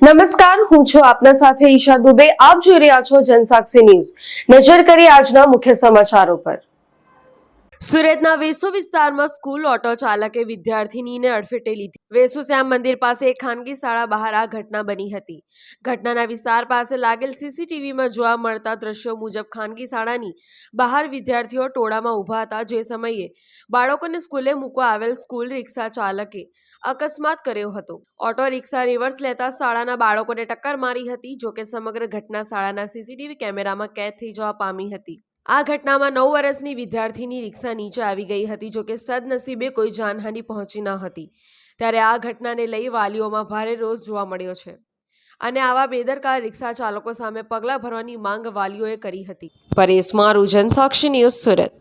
નમસ્કાર, હું છું આપના સાથે ઈશા દુબે. આપ જોઈ રહ્યા છો જનસાક્ષી ન્યૂઝ. નજર કરીએ આજના મુખ્ય સમાચારો પર. સુરતના વેસુ વિસ્તારમાં સ્કૂલ ઓટો ચાલકે વિદ્યાર્થીનીને અડફેટે લીધી. વેસુ શ્યામ મંદિર પાસે એક ખાનગી શાળા બહાર આ ઘટના બની હતી. ઘટનાના વિસ્તાર પાસે લાગેલ સીસીટીવીમાં જોવા મળતા દ્રશ્યો મુજબ ખાનગી શાળાની બહાર વિદ્યાર્થીઓ ટોળામાં ઊભા હતા. જે સમયે બાળકોને સ્કૂલે મૂકવા આવેલ સ્કૂલ રિક્ષા ચાલકે અકસ્માત કર્યો હતો. ઓટો રિક્ષા રિવર્સ લેતા શાળાના બાળકોને ટક્કર મારી હતી. જોકે સમગ્ર ઘટના શાળાના સીસીટીવી કેમેરામાં કેદ થઈ જવા પામી હતી. આ ઘટનામાં 9 વર્ષની વિદ્યાર્થીની રિક્ષા નીચે આવી ગઈ હતી. જોકે સદનસીબે કોઈ જાનહાનિ પહોંચી ન હતી. ત્યારે આ ઘટનાને લઈ વાલીઓમાં ભારે રોષ જોવા મળ્યો છે અને આવા બેદરકાર રિક્ષા ચાલકો સામે પગલાં ભરવાની માંગ વાલીઓએ કરી હતી. પરેશ મારું, જનસાક્ષી ન્યૂઝ, સુરત.